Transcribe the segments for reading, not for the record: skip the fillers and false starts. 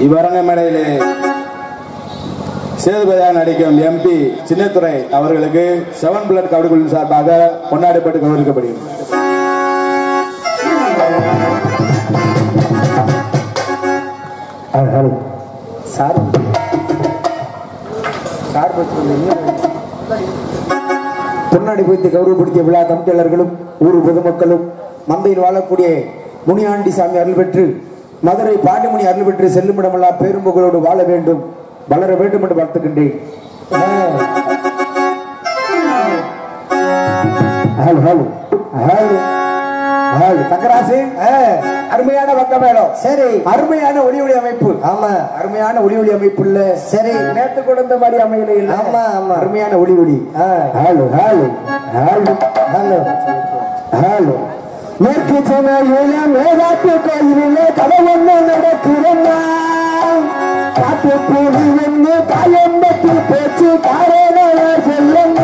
இவ்வரங்க மேடையிலே சேதுபதியாக நடிக்கும் எம்பி சின்னத்துரை அவர்களுக்கு 7 பிளட் கபடி குழுவின் சார்பாக கொண்டாடப்பட்டு கௌரவிக்கப்படுகிறது. பொன்னாடி வைத்து கௌரவப்படுத்திய விழா தமிழர்களும் ஊர் பொதுமக்களும் மந்தையில் வாழக்கூடிய முனியாண்டி சாமி அருள் பெற்று மதுரை பாண்டிமுனி அருள் பெற்று செல்லுமிடமெல்லாம் பேரும்புகளோடு வாழ வேண்டும், வளர வேண்டும் என்று வாழ்த்துகின்றேன். தங்கராசு அருமையான பக்க மேடம். சரி, அருமையான ஒளி அமைப்பு. ஆமா, அருமையான ஒளி அமைப்பு. சரி, நேற்று கொடுத்த மாதிரி அமையல இல்ல. ஆமா ஆமா, அருமையான ஒளி. Hello hello hello hello hello. மேற்கு சென்னையில மேலாட்டு கோயிலில் கதை ஒண்ணு நடக்கிறேன்னா, காட்டு பூமி ஒண்ணு காயம்பத்தில் பேச்சு காரணம் சொல்லுங்க.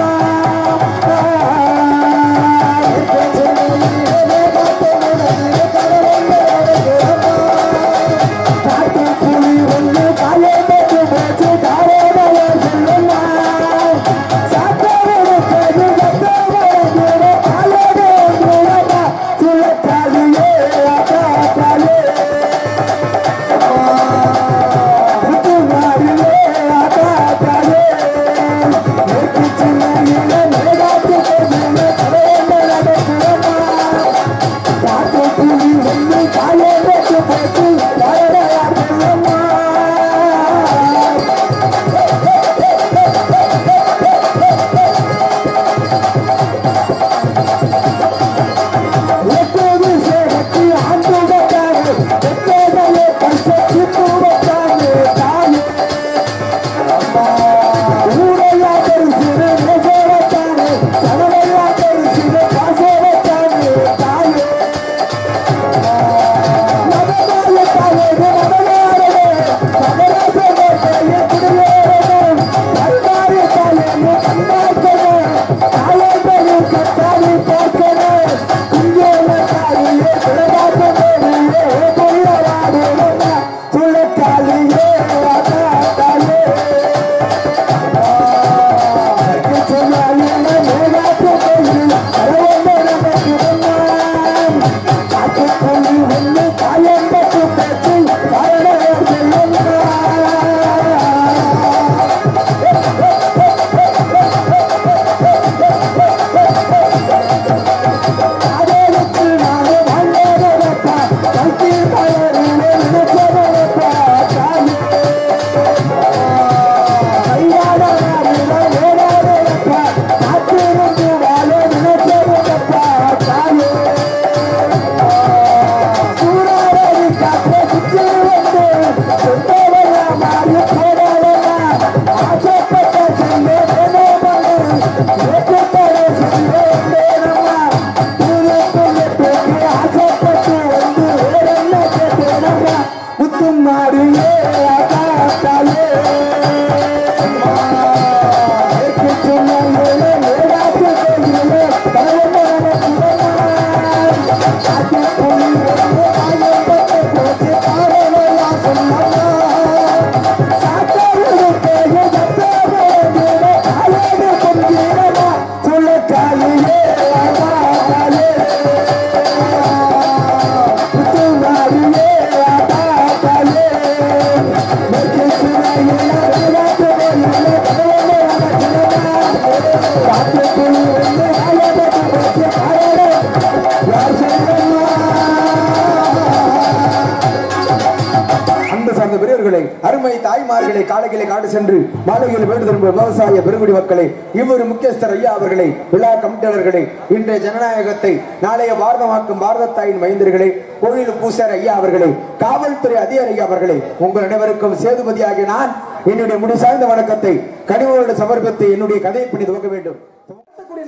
அருமை தாய்மார்களை காலைகளை காடு சென்று மாலையில் வீடு திரும்பும் விவசாய பெருங்குடி மக்களை இவ்வொரு முக்கியஸ்தர் ஐயா அவர்களை விழா கமிட்டியாளர்களை இன்றைய ஜனநாயகத்தை நாளைய பாரதமாக்கும் பாரத தாயின் மைந்தர்களை கோயில் பூசார் ஐயா அவர்களை காவல்துறை அதிகாரி ஐயா அவர்களை உங்கள் அனைவருக்கும் சேதுபதியாகிய நான் என்னுடைய முடிசார்ந்த வணக்கத்தை கனிவோடு சமர்ப்பித்து என்னுடைய கதையை பண்ணி துவக்க வேண்டும்.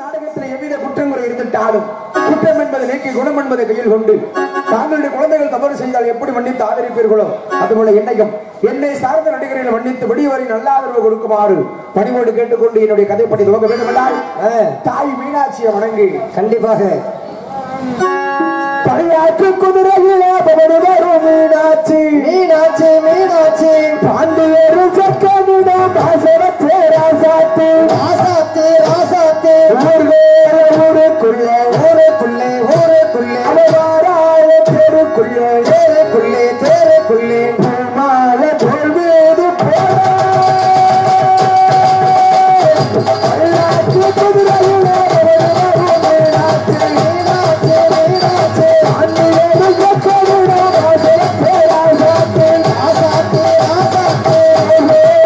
நாடகத்தில் எவ்வித குற்றமுறை இருந்துட்டாலும் குற்றம் என்பதை நீக்கி குணம் என்பதை கையில் கொண்டு தாங்களுடைய குழந்தைகள் தவறு செய்தால் எப்படி மன்னித்து ஆதரிப்பீர்களோ அதுபோல என்னை சார்ந்த நடிகர்கள் மன்னித்து வெளிவரை நல்ல ஆதரவு கொடுக்குமாறு பணிவோடு கேட்டுக்கொண்டு என்னுடைய கதை பற்றி துவக்க வேண்டும் என்றால் தாய் மீனாட்சியை வணங்கி கண்டிப்பாக பழையாற்று குதிரையிலே பவடுவரும் மீனாட்சி மீனாட்சி மீனாட்சி பாண்டு வேறு சக்கமிடம் பாசவத்தே ராசாத்தே ராசாத்தே ராசாத்தே ஊருக்குள்ளே ஊருக்குள்ளே ஊருக்குள்ளே அவராய தெருக்குள்ளே தெருக்குள்ளே தெருக்குள்ளே மால தோல்வேது போல பழையாற்று குதிரையிலே பவடுவரும் மீனாட்சி மீனாட்சி மீனாட்சி பாண்டு வேறு சக்கமிடம் பாசவத்தே ராசாத்தே ராசாத்தே ராசாத்தே ராசாத்தே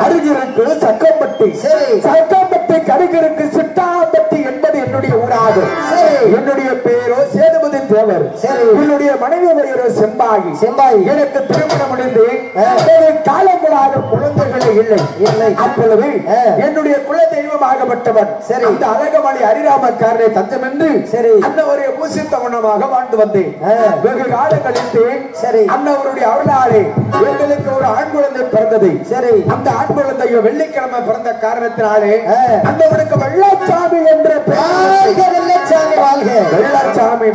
அருகிருக்கு சக்கம்பட்டி, சக்கம்பட்டிக்கு அருகிருக்கு சிட்டாம்பட்டி என்பது என்னுடைய ஊராகும். என்னுடைய பேரோ சேதுபதி தேவர், என்னுடைய மனைவி பெயரோ செம்பாகி. எனக்கு திருமணம் முடிந்து காலங்களாக குழந்தைகளே இல்லை. அப்பொழுது என்னுடைய குல தெய்வமாகப்பட்டவன் அந்த அழகமலை ஹரிராமக்காரனை தஞ்சம் என்று அந்த ஒரு பூசித்தவனமாக வாழ்ந்து வந்தேன். வெகு காலம் கழித்து அண்ணவருடைய அருளாலே எங்களுக்கு ஒரு ஆண் குழந்தை பிறந்தது. அந்த ஆண் குழந்தையோ வெள்ளிக்கிழமை பிறந்த காரணத்தினாலே அந்தவனுக்கு வெள்ளச்சாமி என்ற வெள்ளச்சாமி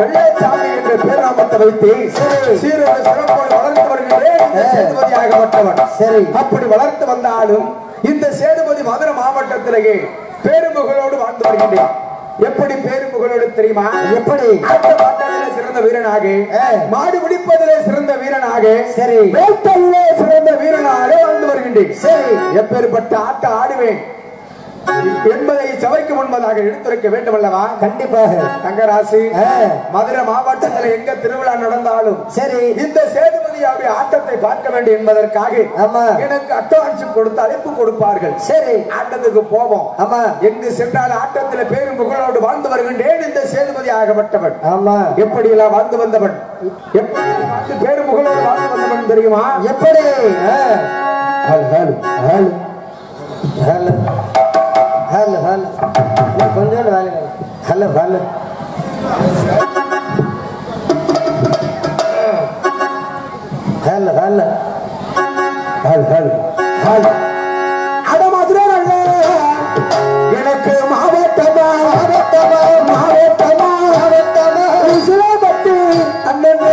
என்ற பேராமத்தை வைத்து சீரோடு சிறப்போடு வளர்ந்து வருகின்றேன். சேதுபதியாகப்பட்டவன் அப்படி வளர்த்து வந்தாலும் இந்த சேதுபதி மதுரை மாவட்டத்திலேயே பேரும்புகளோடு வாழ்ந்து வருகின்றேன். எப்படி பேரும்புகளோடு தெரியுமா? எப்படி ஆட்டப்பாட்டத்திலே சிறந்த வீரனாக, மாடு பிடிப்பதிலே சிறந்த வீரனாக, வேட்டையிலே சிறந்த வீரனாக வாழ்ந்து வருகின்றேன். எப்பேற்பட்ட ஆட்டம் ஆடுவேன் என்பதை சபைக்கு முன்பதாக எடுத்துரைக்க வேண்டும் அல்லவா? கண்டிப்பாக. தங்கராசி, மதுரை மாவட்டத்தில் எங்க திருவிழா நடந்தாலும் இந்த சேதுபதியாவுடைய ஆட்டத்தை பார்க்க வேண்டும் என்பதற்காக எனக்கு அட்வான்ஸ் கொடுத்து அழைப்பு கொடுப்பார்கள். ஆட்டத்துக்கு போவோம். எங்கு சென்றால் ஆட்டத்தில் பேரும் புகழோடு வாழ்ந்து வருகின்றேன் இந்த சேதுபதி ஆகப்பட்டவன். எப்படி எல்லாம் வாழ்ந்து வந்தவன், எப்படி பேரும் புகழோடு வாழ்ந்து வந்தவன் தெரியுமா? எப்படி ஹலோ ஹலோ கொஞ்சம் வேலைங்க. Hello hello hello hello hello hello hello அட மதுரை எனக்கு மாவட்டமா மாவட்டமா மாவட்டமா மாவட்டமா சிலபட்டு அண்ணன்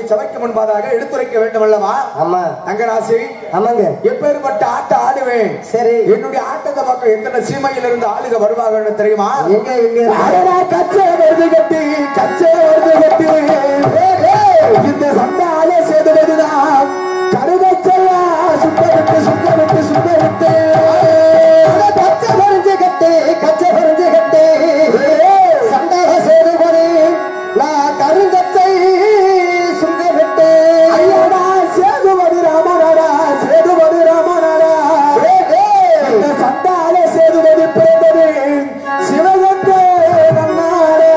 சபைக்கு முன்பாக எடுத்துரைக்க வேண்டும் அல்லவா? ஆமா தங்கராசி. ஆமாங்க. எப்பேற்பட்ட ஆட்டம் ஆடுவேன். சரி, என்னுடைய ஆட்டத்தை பக்கம் எத்தனை சீமையில இருந்து ஆளுக வருவாங்கன்னு தெரியுமா? எங்க எங்க கச்சே வருது கட்டி கச்சே வருது கட்டி இந்த சந்தால சேதுவதுதான் கருதச்சையா சுத்த விட்டு சுத்த விட்டு சுத்த விட்டு கச்சை பறிஞ்சு கட்டி கச்சை பறிஞ்சு கட்டி சண்டால சேதுபதி நான் கருங்கச்சை சேதுபதி ராமநாடா சேதுபதி ராமநாடா சண்டால சேதுபதி பிறந்தது சிவகங்கை நன்னாடா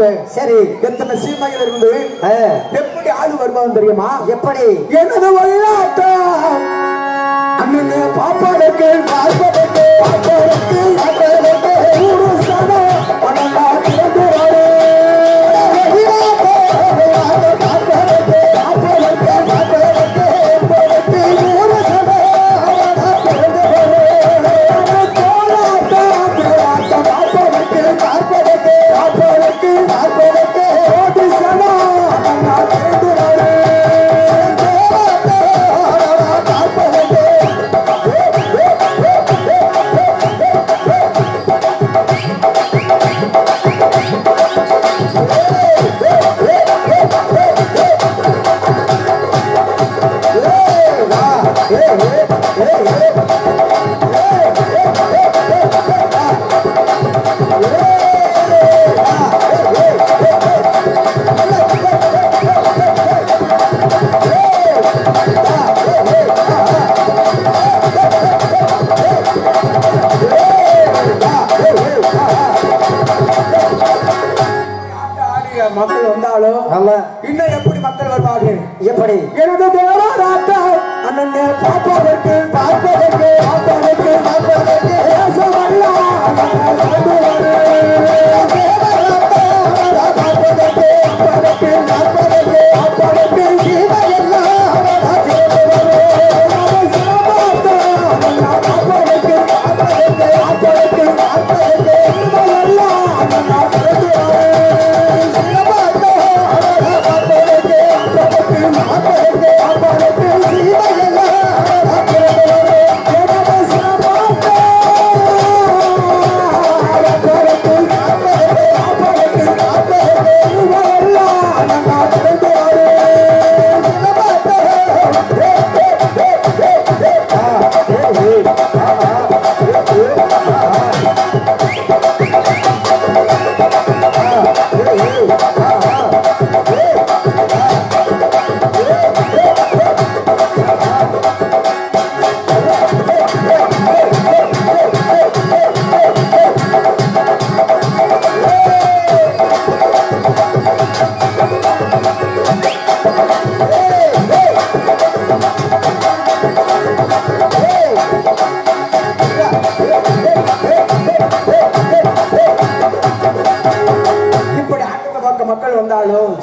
பார்க்க சரி எத்தனை சீமைகள் இருந்து எப்படி ஆளு வருவாங்க தெரியுமா? எப்படி? எனது வழியாட்டா அண்ணனே பாப்பாடுக்கு பார்ப்பதற்கு பார்ப்பதற்கு பார்ப்பதற்கு ஒரு சனோ பணங்கா திறந்து வாரு பார்ப்பதற்கு பார்ப்பதற்கு பார்ப்பதற்கு பார்ப்பதற்கு ஒரு சனோ திறந்து வாரு தோளாட்டா தோளாட்டா பார்ப்பதற்கு பார்ப்பதற்கு பார்ப்பதற்கு பார்ப்பதற்கு ஒரு சனோ பணங்கா திறந்து வாரு மக்கள் வந்தாலும் இன்னும் எப்படி மக்கள் வருவார்கள்? எப்படி? எனது தேவராட்டா அண்ணனே பார்ப்பதற்கு பார்ப்பதற்கு பார்ப்பதற்கு பார்ப்பதற்கு பார்ப்பதற்கு பார்ப்பதற்கு பார்ப்பதற்கு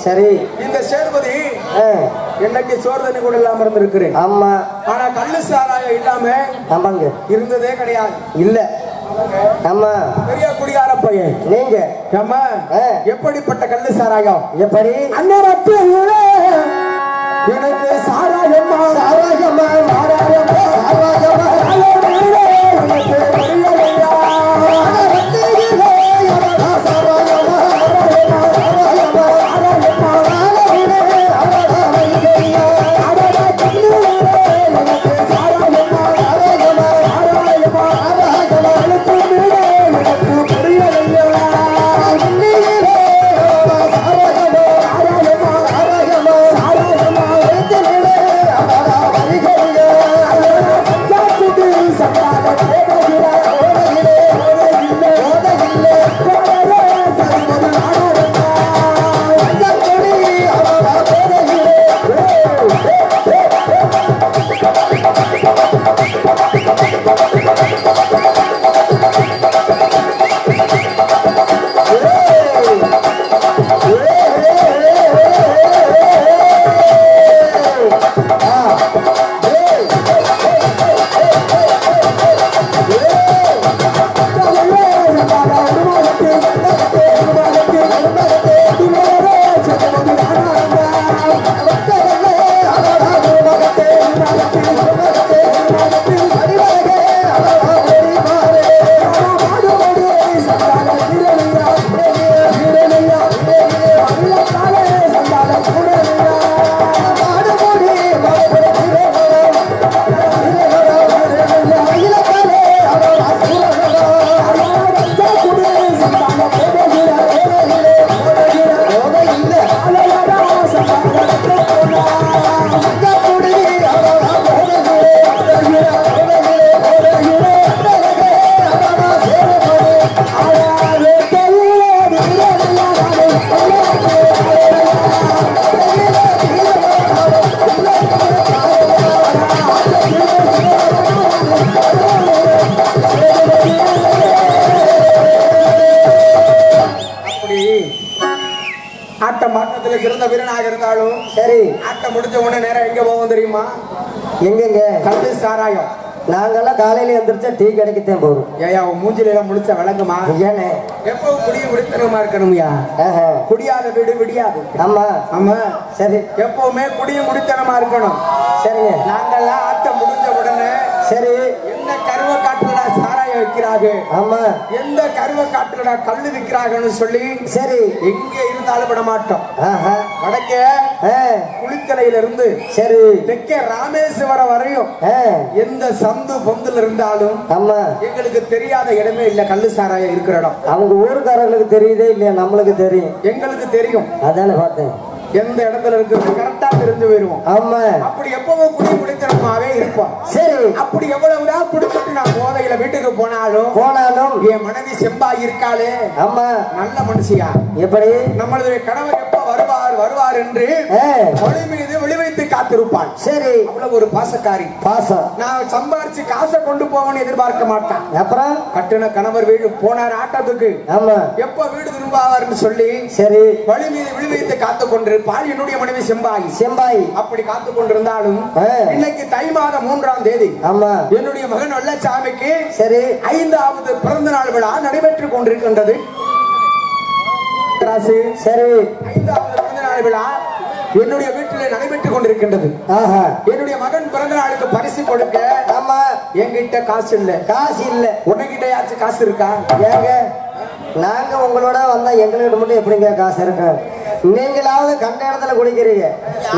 சரி இந்த சேதுபதி என்னைக்கு சோறு தண்ணி கூட இல்லாம இருந்திருக்கிறேன். ஆமா. ஆனா கள்ளு சாராயம் இல்லாம ஆமாங்க இருந்ததே கிடையாது. இல்ல ஆமா பெரிய குடிகார பையன் நீங்க. ஆமா எப்படிப்பட்ட கள்ளு சாராயம்? எப்படி? அண்ணரத்து எனக்கு சாராயமா சாராயமா சாராயமா சாராயமா ஆட்டத்துல சிறந்த வீரனாக இருந்தாலும் சரி ஆட்டம் முடிஞ்ச உடனே நேரம் எங்க போவோம் தெரியுமா? எங்கெங்க? கல்லு சாராயம். நாங்கெல்லாம் காலையில எந்திரிச்சா டீ கிடைக்கத்தான் போறோம். ஏயா உன் மூஞ்சில எல்லாம் முடிச்ச விளங்குமா? ஏனே எப்பவும் குடியும் குடித்தனமா இருக்கணும்யா. குடியாத வீடு விடியாது. ஆமா ஆமா சரி எப்பவுமே குடியும் குடித்தனமா இருக்கணும். சரிங்க. நாங்கெல்லாம் ஆட்டம் முடிஞ்ச உடனே சரி எந்த கருவ காட்டுலடா சாராயம் வைக்கிறாங்க, ஆமா எந்த கருவ காட்டுலடா கல்லு விற்கிறாங்கன்னு சொல்லி சரி எங்க இருந்தாலும் விட மாட்டோம். வடக்கே குளித்தலையில இருந்து சரி தெற்கே ராமேஸ்வரம் வரையும் எந்த சந்து பொந்துல இருந்தாலும் ஆமா எங்களுக்கு தெரியாத இடமே இல்ல. கல்லு சாராயம் இருக்கிற இடம் அவங்க ஊருக்காரங்களுக்கு தெரியுதே இல்லையா? நம்மளுக்கு தெரியும். எங்களுக்கு தெரியும். அதானே பார்த்தேன். எந்த இடத்துல இருக்கு கரெக்டா தெரிஞ்சு போயிருவோம். ஆமா அப்படி எப்பவும் குடி குடித்தனமாவே இருப்போம். சரி அப்படி எவ்வளவுதான் குடிச்சிட்டு நான் போதையில வீட்டுக்கு போனாலும் என் மனைவி செம்பா இருக்காளே, ஆமா நல்ல மனுஷியா. எப்படி நம்மளுடைய கணவர் எப்ப வருவார் என்று மொழி மீது விழிவைத்து காத்திருப்பாள். சரி அவ்வளவு ஒரு பாசக்காரி. பாசம். நான் சம்பாரிச்சு காசை கொண்டு போவன்னு எதிர்பார்க்க மாட்டான். அப்புறம் கட்டுன கணவர் வீடு போனார் ஆட்டத்துக்கு, ஆமா எப்ப வீடு திரும்பாவார்னு சொல்லி சரி வழி மீது விழிவைத்து காத்து கொண்டிருப்பாள் என்னுடைய மனைவி செம்பாய். அப்படி காத்து கொண்டிருந்தாலும் இன்னைக்கு தை மாதம் 3ஆம் தேதி ஆமா என்னுடைய மகன் வெள்ளச்சாமிக்கு சரி 5வது பிறந்த நாள் விழா நடைபெற்றுக் கொண்டிருக்கின்றது. சரி 5வது பிறந்த நாள் விழா என்னுடைய வீட்டிலே நடைபெற்றுக் கொண்டிருக்கின்றது. என்னுடைய மகன் பிறந்த நாளுக்கு பரிசு கொடுக்க ஆமா என்கிட்ட காசு இல்ல. உன்கிட்டயாச்சும் காசு இருக்கா? ஏங்க நாங்க உங்களோட வந்தா எங்ககிட்ட மட்டும் எப்படிங்க காசு இருக்கு? நீங்களாவது கண்ட இடத்துல குடிக்கிறீங்க.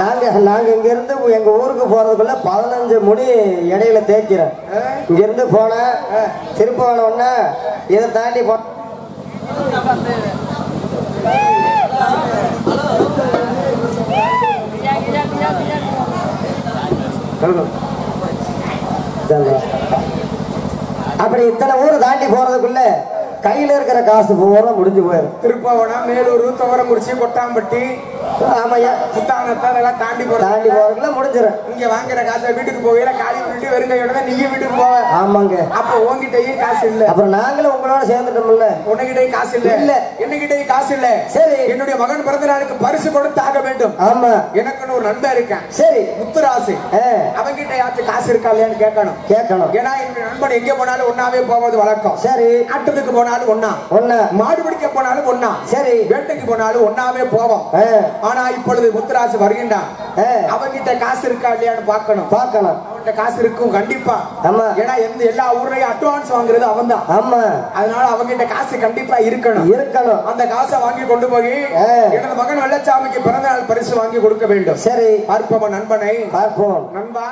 நாங்க இங்க இருந்து எங்க ஊருக்கு போறதுக்குள்ள 15 முடி இடையில தேய்க்கிறோம். இங்க இருந்து போன திருப்ப வேணும்னா இதை தாண்டி போ அப்படி இத்தனை ஊர் தாண்டி போறதுக்குள்ள கையில இருக்கிற காசு பூரா முடிஞ்சு போயிடும். திருப்பவனம், மேலூர், துவரங்குறிச்சி, கொட்டாம்பட்டி, ஆமையா புத்தானத்தை அதெல்லாம் தாண்டி போறதுக்குள்ள முடிஞ்சிடும். இங்க வாங்குற காசை வீட்டுக்கு போகல காலி பண்ணிட்டு வெறுங்கையோட நீயும் வீட்டுக்கு போவ. ஆமாங்க. அப்ப உங்ககிட்டயும் காசு இல்ல. அப்புறம் நாங்களும் உங்களோட சேர்ந்துட்டோம்ல. உன்கிட்டயும் காசு இல்ல. என்னகிட்டயும் காசு இல்ல. சரி என்னுடைய மகன் பிறந்த நாளுக்கு பரிசு கொடுத்து ஆக வேண்டும். ஆமா எனக்குன்னு ஒரு நண்பன் இருக்கான். சரி முத்துராசு. அவங்கிட்ட யாச்சும் காசு இருக்கா இல்லையான்னு கேட்கணும். ஏன்னா என்னுடைய நண்பன் எங்க போனாலும் ஒன்னாவே போவது வழக்கம். சரி ஆட்டத்துக்கு போனாலும் ஒன்னா, மாடு பிடிக்க போனாலும் ஒன்னா, சரி வேட்டைக்கு போனாலும் ஒன்னாவே போவோம். ஆனா இப்பொழுது முத்துராசு வருகின்றான். அவங்கிட்ட காசு இருக்கா இல்லையான்னு பார்க்கணும். அவன்கிட்ட காசு இருக்கும் கண்டிப்பா. ஏன்னா எல்லா ஊர்லயும் அட்வான்ஸ் வாங்குறது அவன் தான். ஆமா அதனால அவங்கிட்ட காசு கண்டிப்பா இருக்கணும். அந்த காசை வாங்கி கொண்டு போய் எனது மகன் வெள்ளச்சாமிக்கு பிறந்த நாள் பரிசு வாங்கி கொடுக்க வேண்டும். சரி பார்ப்போம் நண்பனை. பார்ப்போம் நண்பா.